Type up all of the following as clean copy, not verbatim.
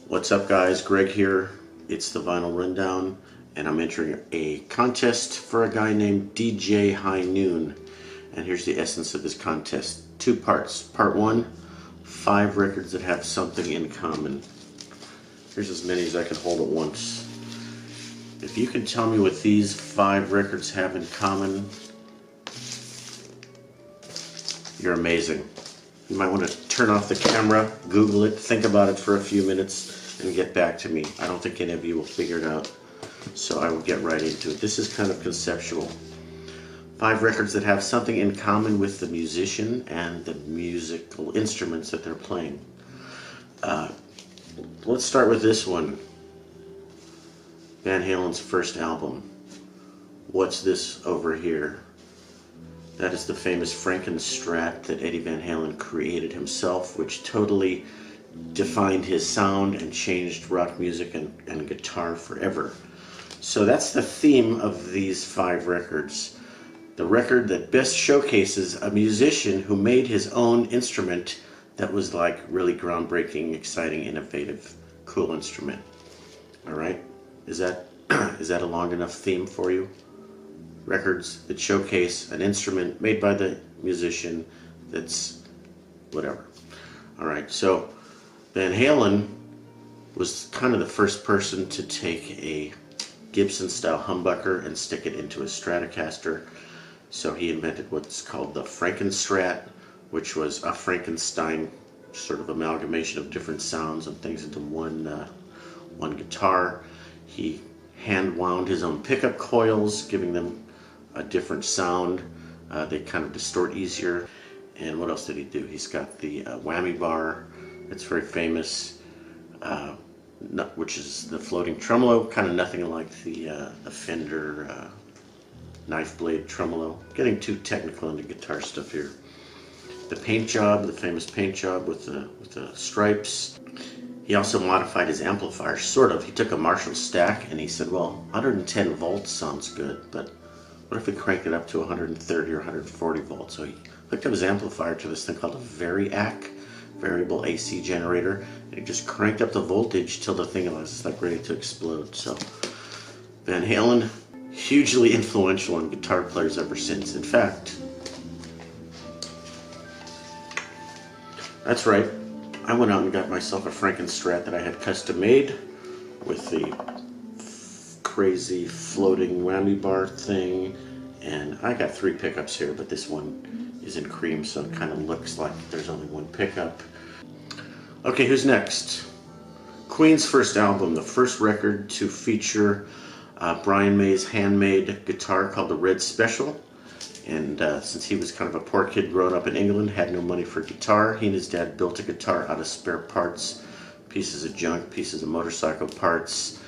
What's up, guys? Greg here. It's the Vinyl Rundown, and I'm entering a contest for a guy named DJ Highnoon. And here's the essence of this contest. 2 parts. Part 1, 5 records that have something in common. Here's as many as I can hold at once. If you can tell me what these 5 records have in common, you're amazing. You might want to turn off the camera, Google it, think about it for a few minutes, and get back to me. I don't think any of you will figure it out, so I will get right into it. This is kind of conceptual. 5 records that have something in common with the musician and the musical instruments that they're playing. Let's start with this one. Van Halen's first album. What's this over here? That is the famous Frankenstrat that Eddie Van Halen created himself, which totally defined his sound and changed rock music and guitar forever. So that's the theme of these 5 records. The record that best showcases a musician who made his own instrument that was like really groundbreaking, exciting, innovative, cool instrument. All right? Is that a long enough theme for you? Records that showcase an instrument made by the musician that's whatever. Alright, so Van Halen was kind of the first person to take a Gibson style humbucker and stick it into a Stratocaster. So he invented what's called the Frankenstrat, which was a Frankenstein sort of amalgamation of different sounds and things into one guitar. He hand wound his own pickup coils, giving them a different sound. They kind of distort easier. And what else did he do? He's got the whammy bar. It's very famous, which is the floating tremolo, kind of nothing like the Fender knife blade tremolo. Getting too technical into guitar stuff here. The paint job, the famous paint job with the stripes. He also modified his amplifier, sort of. He took a Marshall stack and he said, well, 110 volts sounds good, but what if we cranked it up to 130 or 140 volts? So he hooked up his amplifier to this thing called a Variac, variable AC generator, and he just cranked up the voltage till the thing was like ready to explode. So Van Halen, hugely influential on guitar players ever since. In fact, that's right, I went out and got myself a Frankenstrat that I had custom made with the crazy floating whammy bar thing, and I got 3 pickups here, but this one is in cream, so it kind of looks like there's only 1 pickup. Okay, who's next? Queen's first album, the first record to feature Brian May's handmade guitar called the Red Special. And since he was kind of a poor kid growing up in England, had no money for guitar, he and his dad built a guitar out of spare parts, pieces of junk, pieces of motorcycle parts,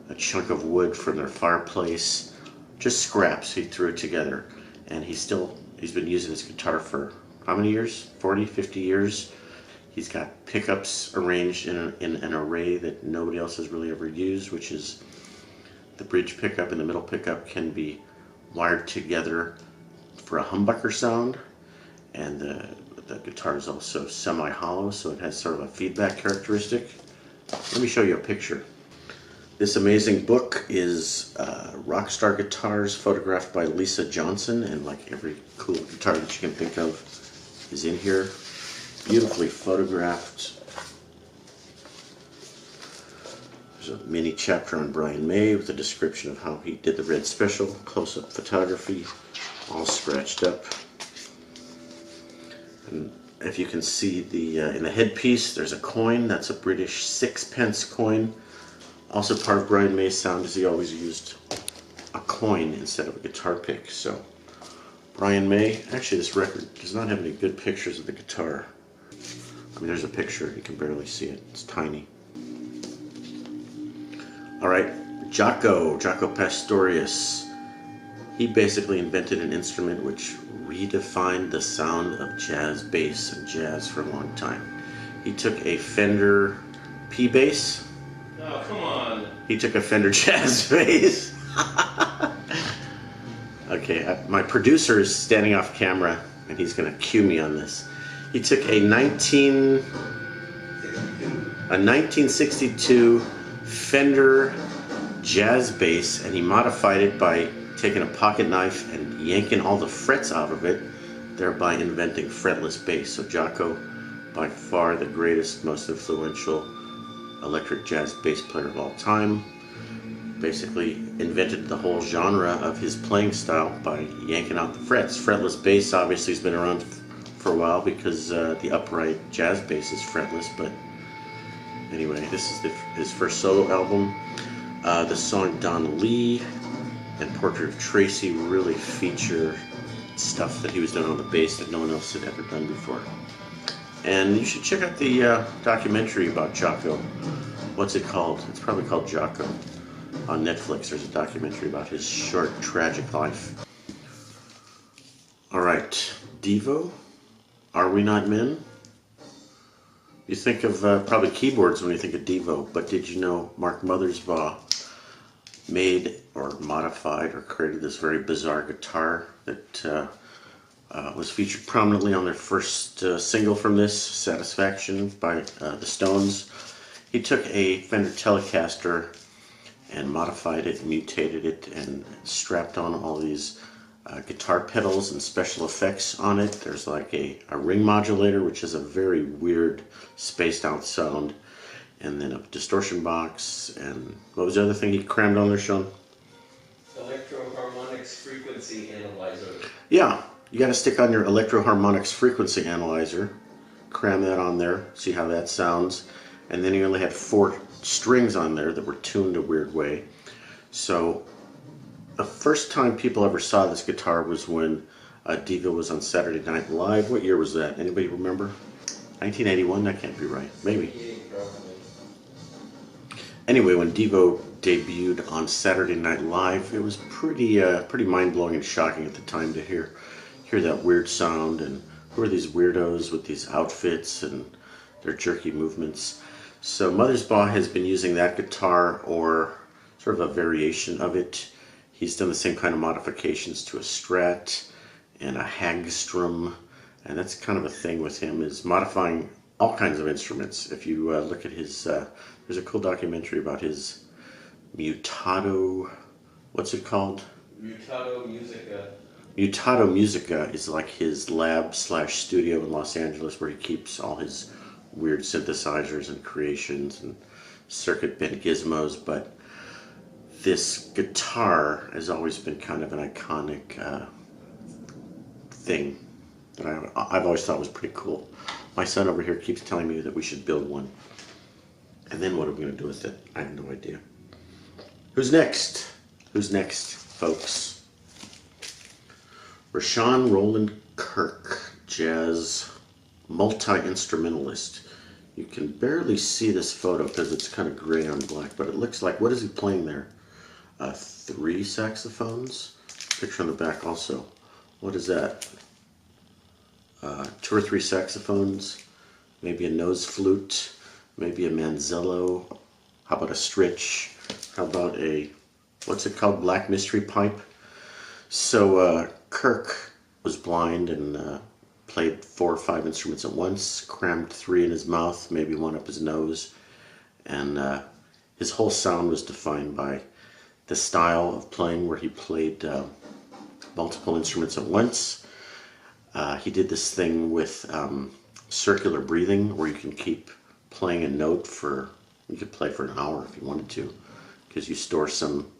a chunk of wood from their fireplace, just scraps. He threw it together, and he's been using this guitar for how many years? 40, 50 years. He's got pickups arranged in an array that nobody else has really ever used, which is the bridge pickup and the middle pickup can be wired together for a humbucker sound, and the guitar is also semi-hollow, so it has sort of a feedback characteristic. Let me show you a picture. This amazing book is Rockstar Guitars, photographed by Lisa Johnson, and like every cool guitar that you can think of is in here. Beautifully photographed. There's a mini chapter on Brian May with a description of how he did the Red Special, close-up photography, all scratched up. And if you can see in the headpiece, there's a coin. That's a British 6-pence coin. Also part of Brian May's sound is he always used a coin instead of a guitar pick. So Brian May, actually this record does not have any good pictures of the guitar. I mean, there's a picture, you can barely see it, it's tiny. Alright, Jaco Pastorius. He basically invented an instrument which redefined the sound of jazz bass and jazz for a long time. He took a Fender P bass. Oh, come on. He took a Fender jazz bass. Okay, my producer is standing off camera and he's going to cue me on this. He took a a 1962 Fender jazz bass, and he modified it by taking a pocket knife and yanking all the frets out of it, thereby inventing fretless bass. So Jaco, by far the greatest, most influential electric jazz bass player of all time, basically invented the whole genre of his playing style by yanking out the frets. Fretless bass obviously has been around for a while because the upright jazz bass is fretless, but anyway, this is his first solo album. The song Don Lee and Portrait of Tracy really feature stuff that he was doing on the bass that no one else had ever done before. And you should check out the documentary about Jaco. What's it called? It's probably called Jaco. On Netflix, there's a documentary about his short, tragic life. Alright, Devo, Are We Not Men? You think of probably keyboards when you think of Devo, but did you know Mark Mothersbaugh made or modified or created this very bizarre guitar that was featured prominently on their first single from this, Satisfaction, by the Stones. He took a Fender Telecaster and modified it, mutated it, and strapped on all these guitar pedals and special effects on it. There's like a ring modulator, which is a very weird spaced out sound, and then a distortion box, and what was the other thing he crammed on there, Sean? Electro-harmonics frequency analyzer. Yeah, you got to stick on your electro-harmonics frequency analyzer, cram that on there, see how that sounds, and then he only had 4 strings on there that were tuned a weird way. So the first time people ever saw this guitar was when Devo was on Saturday Night Live. What year was that? Anybody remember? 1981? That can't be right. Maybe. Anyway, when Devo debuted on Saturday Night Live, it was pretty mind-blowing and shocking at the time to hear that weird sound, and who are these weirdos with these outfits and their jerky movements. So Mothersbaugh has been using that guitar, or sort of a variation of it. He's done the same kind of modifications to a Strat and a Hagstrom, and that's kind of a thing with him, is modifying all kinds of instruments. If you look at his, there's a cool documentary about his Mutato, what's it called? Mutato Musica. Mutato Musica is like his lab/studio in Los Angeles, where he keeps all his weird synthesizers and creations and circuit bent gizmos. But this guitar has always been kind of an iconic thing that I've always thought was pretty cool. My son over here keeps telling me that we should build one. And then what are we going to do with it? I have no idea. Who's next? Who's next, folks? Roland Kirk, jazz multi-instrumentalist. You can barely see this photo because it's kind of gray on black, but it looks like, what is he playing there? 3 saxophones? Picture on the back also. What is that? 2 or 3 saxophones, maybe a nose flute, maybe a manzello. How about a stritch? How about a, what's it called, black mystery pipe? So Kirk was blind and played 4 or 5 instruments at once, crammed 3 in his mouth, maybe 1 up his nose, and his whole sound was defined by the style of playing where he played multiple instruments at once. He did this thing with circular breathing, where you can keep playing a note for, you could play for an hour if you wanted to, because you store some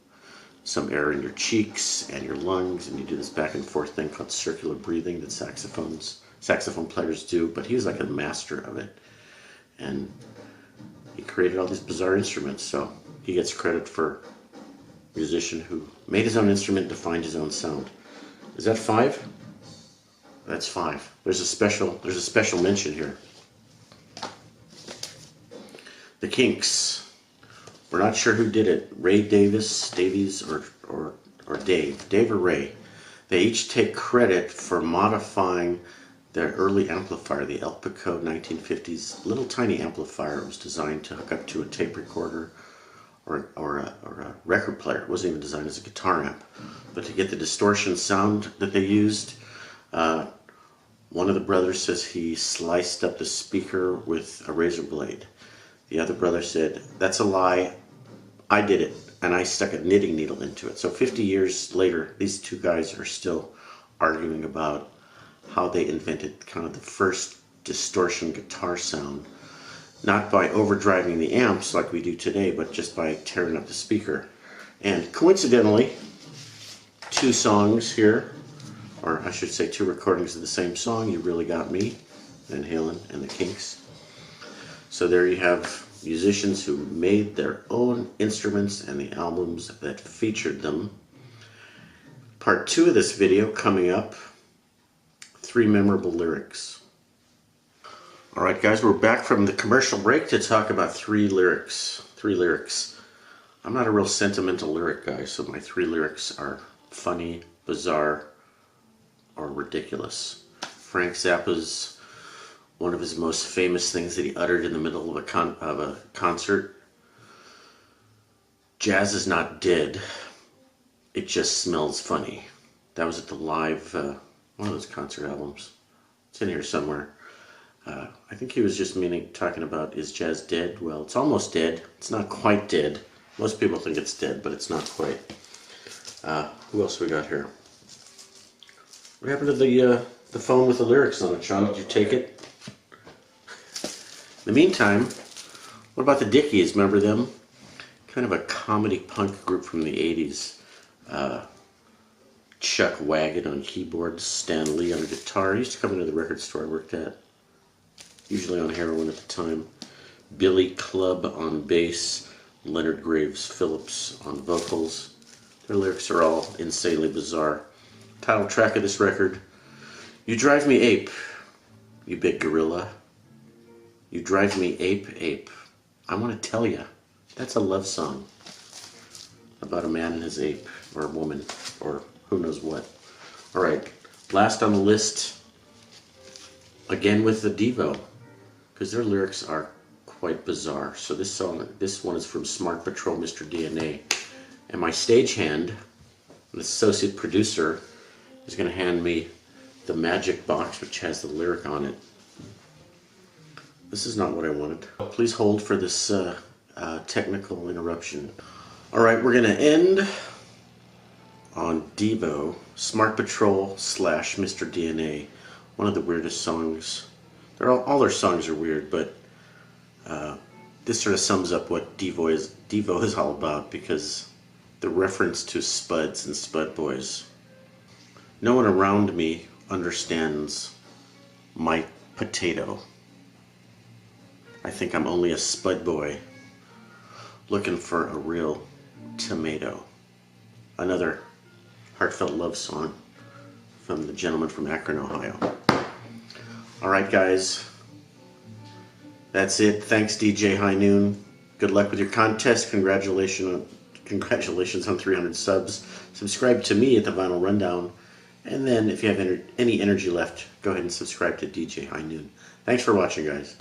air in your cheeks and your lungs, and you do this back and forth thing called circular breathing that saxophone players do. But he was like a master of it, and he created all these bizarre instruments. So he gets credit for musician who made his own instrument, defined his own sound. Is that 5? That's 5. There's a special mention here. The Kinks. We're not sure who did it. Davies, or Dave or Ray. They each take credit for modifying their early amplifier, the Elpico 1950s little tiny amplifier. It was designed to hook up to a tape recorder or a record player. It wasn't even designed as a guitar amp. But to get the distortion sound that they used, one of the brothers says he sliced up the speaker with a razor blade. The other brother said, "That's a lie. I did it." And I stuck a knitting needle into it. So 50 years later, these two guys are still arguing about how they invented kind of the first distortion guitar sound. Not by overdriving the amps like we do today, but just by tearing up the speaker. And coincidentally, two songs here, or I should say two recordings of the same song, You Really Got Me, Van Halen and the Kinks. So there you have musicians who made their own instruments and the albums that featured them. Part 2 of this video coming up, 3 memorable lyrics. Alright guys, we're back from the commercial break to talk about 3 lyrics. 3 lyrics. I'm not a real sentimental lyric guy, so my 3 lyrics are funny, bizarre, or ridiculous. Frank Zappa's one of his most famous things that he uttered in the middle of a concert. Jazz is not dead. It just smells funny. That was at the live, one of those concert albums. It's in here somewhere. I think he was just talking about, is jazz dead? Well, it's almost dead. It's not quite dead. Most people think it's dead, but it's not quite. Who else we got here? What happened to the phone with the lyrics on it, Sean? Did you take it? In the meantime, what about the Dickies? Remember them? Kind of a comedy punk group from the 80s. Chuck Wagon on keyboards, Stan Lee on guitar. He used to come into the record store I worked at, usually on heroin at the time. Billy Clubb on bass, Leonard Graves Phillips on vocals. Their lyrics are all insanely bizarre. Title track of this record, You Drive Me Ape, You Big Gorilla. You drive me ape, ape. I want to tell you, that's a love song about a man and his ape, or a woman, or who knows what. Alright, last on the list, again with the Devo, because their lyrics are quite bizarre. So this one is from Smart Patrol, Mr. DNA. And my stagehand, the associate producer, is going to hand me the magic box which has the lyric on it. This is not what I wanted. Please hold for this technical interruption. Alright, we're going to end on Devo, Smart Patrol / Mr. DNA. One of the weirdest songs. All their songs are weird, but this sort of sums up what Devo is all about, because the reference to Spuds and Spud Boys. No one around me understands my potato. I think I'm only a spud boy looking for a real tomato. Another heartfelt love song from the gentleman from Akron, Ohio. Alright guys, that's it. Thanks DJ Highnoon. Good luck with your contest. Congratulations on 300 subs. Subscribe to me at the Vinyl Rundown. And then if you have any energy left, go ahead and subscribe to DJ Highnoon. Thanks for watching guys.